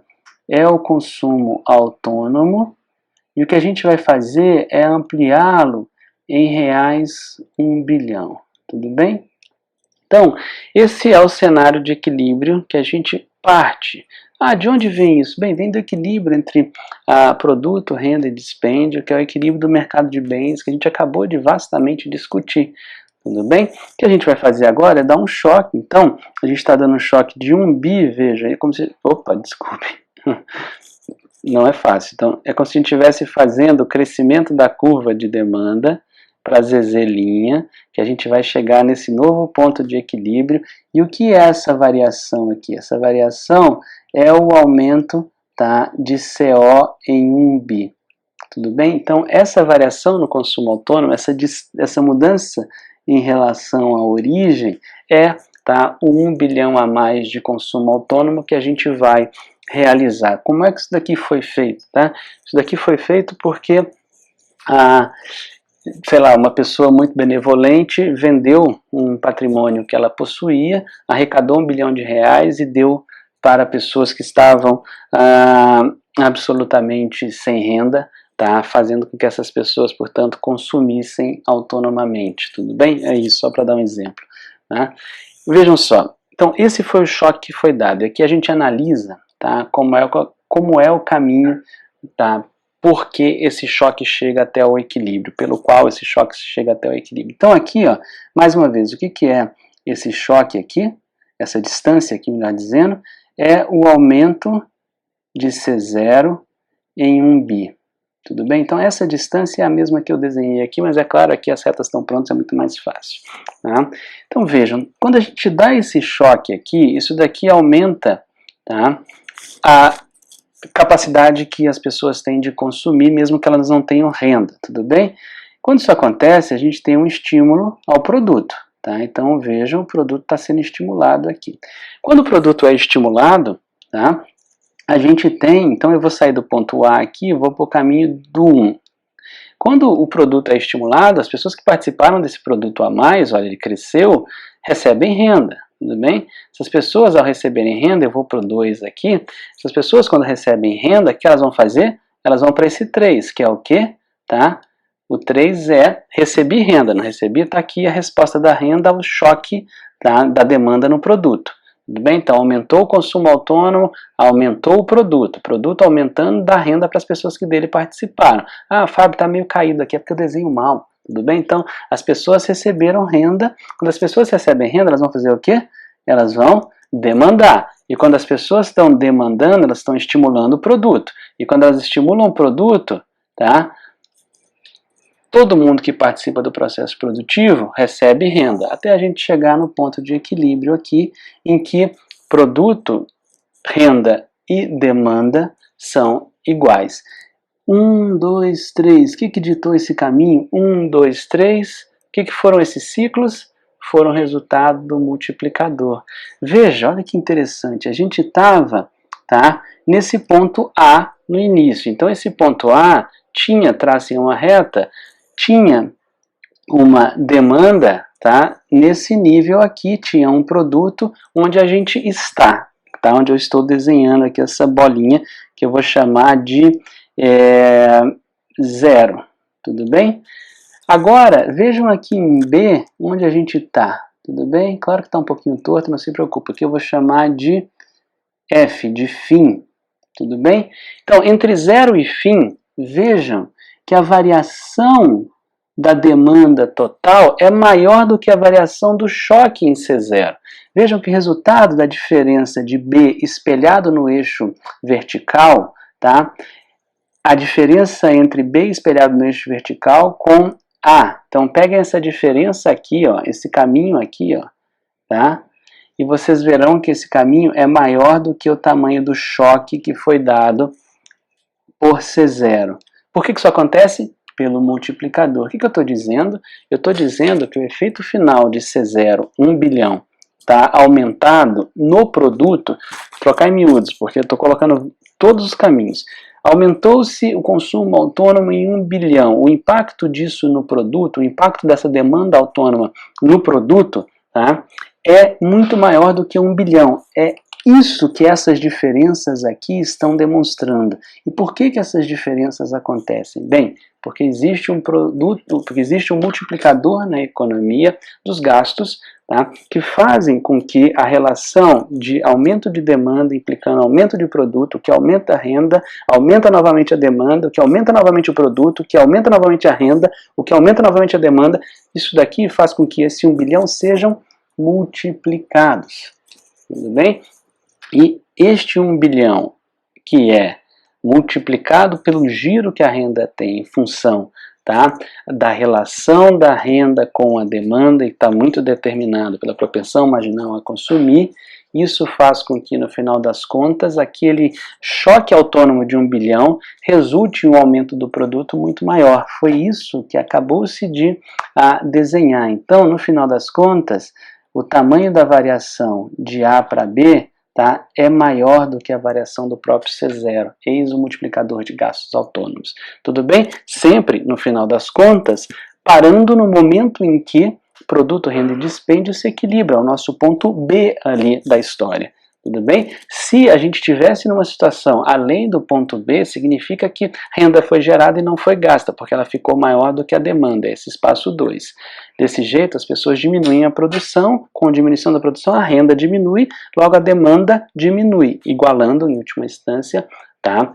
é o consumo autônomo e o que a gente vai fazer é ampliá-lo em reais 1 bilhão. Tudo bem? Então, esse é o cenário de equilíbrio que a gente parte. De onde vem isso? Bem, vem do equilíbrio entre produto, renda e dispêndio, que é o equilíbrio do mercado de bens, que a gente acabou de vastamente discutir. Tudo bem? O que a gente vai fazer agora é dar um choque. Então, a gente está dando um choque de 1 bi, veja, é como se... Opa, desculpe. Não é fácil. Então, é como se a gente estivesse fazendo o crescimento da curva de demanda para ZZ', que a gente vai chegar nesse novo ponto de equilíbrio. E o que é essa variação aqui? Essa variação é o aumento, tá, de CO em 1 bi. Tudo bem? Então, essa variação no consumo autônomo, essa mudança em relação à origem é, tá, o 1 bilhão a mais de consumo autônomo que a gente vai realizar. Como é que isso daqui foi feito? Tá? Isso daqui foi feito porque sei lá, uma pessoa muito benevolente vendeu um patrimônio que ela possuía, arrecadou R$1 bilhão e deu para pessoas que estavam absolutamente sem renda, tá? Fazendo com que essas pessoas, portanto, consumissem autonomamente. Tudo bem? É isso, só para dar um exemplo. Tá? Vejam só. Então, esse foi o choque que foi dado. Aqui a gente analisa, tá, como é o caminho, tá, por que esse choque chega até o equilíbrio, pelo qual esse choque chega até o equilíbrio. Então aqui, ó, mais uma vez, o que é esse choque aqui, essa distância aqui, melhor dizendo, é o aumento de C0 em 1 bi. Tudo bem? Então essa distância é a mesma que eu desenhei aqui, mas é claro, aqui as retas estão prontas, é muito mais fácil. Tá? Então vejam, quando a gente dá esse choque aqui, isso daqui aumenta, tá, a capacidade que as pessoas têm de consumir, mesmo que elas não tenham renda, tudo bem? Quando isso acontece, a gente tem um estímulo ao produto, tá? Então, vejam, o produto está sendo estimulado aqui. Quando o produto é estimulado, tá, a gente tem, então eu vou sair do ponto A aqui e vou para o caminho do 1. Quando o produto é estimulado, as pessoas que participaram desse produto a mais, olha, ele cresceu, recebem renda. Tudo bem? Essas pessoas, ao receberem renda, eu vou para o 2 aqui, essas pessoas, quando recebem renda, o que elas vão fazer? Elas vão para esse 3, que é o quê? Tá? O 3 é recebi renda, não recebi, está aqui a resposta da renda ao choque, tá, da demanda no produto. Tudo bem? Então, aumentou o consumo autônomo, aumentou o produto aumentando, dá renda para as pessoas que dele participaram. Fábio, está meio caído aqui, é porque eu desenho mal. Tudo bem? Então, as pessoas receberam renda. Quando as pessoas recebem renda, elas vão fazer o quê? Elas vão demandar. E quando as pessoas estão demandando, elas estão estimulando o produto. E quando elas estimulam o produto, tá, todo mundo que participa do processo produtivo recebe renda, até a gente chegar no ponto de equilíbrio aqui, em que produto, renda e demanda são iguais. 1, 2, 3. O que ditou esse caminho? 1, 2, 3. O que foram esses ciclos? Foram resultado do multiplicador. Veja, olha que interessante. A gente estava, tá, nesse ponto A no início. Então, esse ponto A tinha, traço em uma reta, tinha uma demanda, tá, nesse nível aqui. Tinha um produto onde a gente está, tá, onde eu estou desenhando aqui essa bolinha que eu vou chamar de 0, tudo bem? Agora, vejam aqui em B, onde a gente está, tudo bem? Claro que está um pouquinho torto, não se preocupe, aqui eu vou chamar de F, de fim, tudo bem? Então, entre 0 e fim, vejam que a variação da demanda total é maior do que a variação do choque em C0. Vejam que o resultado da diferença de B espelhado no eixo vertical, tá? A diferença entre B espelhado no eixo vertical com A. Então, peguem essa diferença aqui, ó, esse caminho aqui, ó, tá? E vocês verão que esse caminho é maior do que o tamanho do choque que foi dado por C0. Por que isso acontece? Pelo multiplicador. O que eu estou dizendo? Eu estou dizendo que o efeito final de C0, 1 bilhão, está aumentado no produto, vou trocar em miúdos, porque eu estou colocando todos os caminhos. aumentou-se o consumo autônomo em 1 bilhão. O impacto disso no produto, o impacto dessa demanda autônoma no produto, tá, é muito maior do que 1 bilhão. É isso que essas diferenças aqui estão demonstrando. E por que essas diferenças acontecem? Bem, porque existe um porque existe um multiplicador na economia dos gastos, tá, que fazem com que a relação de aumento de demanda implicando aumento de produto, que aumenta a renda, aumenta novamente a demanda, o que aumenta novamente o produto, que aumenta novamente a renda, o que aumenta novamente a demanda, isso daqui faz com que esse 1 bilhão sejam multiplicados. Tudo bem? E este 1 bilhão, que é multiplicado pelo giro que a renda tem em função, tá, da relação da renda com a demanda, e está muito determinado pela propensão marginal a consumir, isso faz com que, no final das contas, aquele choque autônomo de 1 bilhão resulte em um aumento do produto muito maior. Foi isso que acabou-se de desenhar. Então, no final das contas, o tamanho da variação de A para B, tá, é maior do que a variação do próprio C0, eis o multiplicador de gastos autônomos. Tudo bem? Sempre, no final das contas, parando no momento em que produto, renda e dispêndio se equilibra, o nosso ponto B ali da história. Tudo bem? Se a gente estivesse numa situação além do ponto B, significa que renda foi gerada e não foi gasta, porque ela ficou maior do que a demanda, esse espaço 2. Desse jeito, as pessoas diminuem a produção, com a diminuição da produção, a renda diminui, logo a demanda diminui, igualando, em última instância, tá,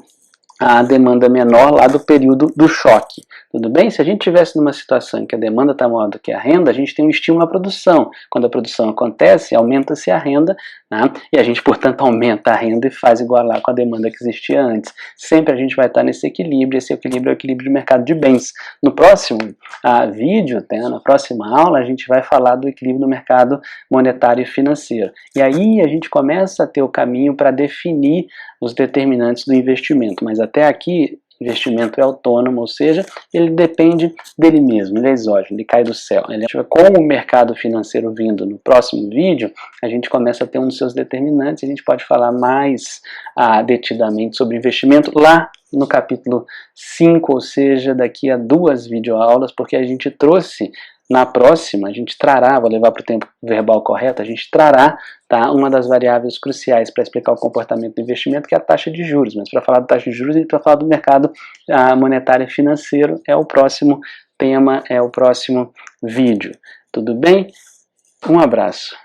a demanda menor lá do período do choque. Tudo bem? Se a gente tivesse numa situação em que a demanda está maior do que a renda, a gente tem um estímulo à produção. Quando a produção acontece, aumenta-se a renda, né? E a gente, portanto, aumenta a renda e faz igualar com a demanda que existia antes. Sempre a gente vai estar nesse equilíbrio, esse equilíbrio é o equilíbrio do mercado de bens. No próximo vídeo, na próxima aula, a gente vai falar do equilíbrio do mercado monetário e financeiro. E aí a gente começa a ter o caminho para definir os determinantes do investimento, mas até aqui investimento é autônomo, ou seja, ele depende dele mesmo, ele é exógeno, ele cai do céu. Com o mercado financeiro vindo no próximo vídeo, a gente começa a ter um dos seus determinantes, e a gente pode falar mais detidamente sobre investimento lá no capítulo 5, ou seja, daqui a 2 videoaulas, porque a gente trouxe. Na próxima, a gente trará, vou levar para o tempo verbal correto, a gente trará, tá, uma das variáveis cruciais para explicar o comportamento do investimento, que é a taxa de juros. Mas para falar da taxa de juros e para falar do mercado monetário e financeiro, é o próximo tema, é o próximo vídeo. Tudo bem? Um abraço.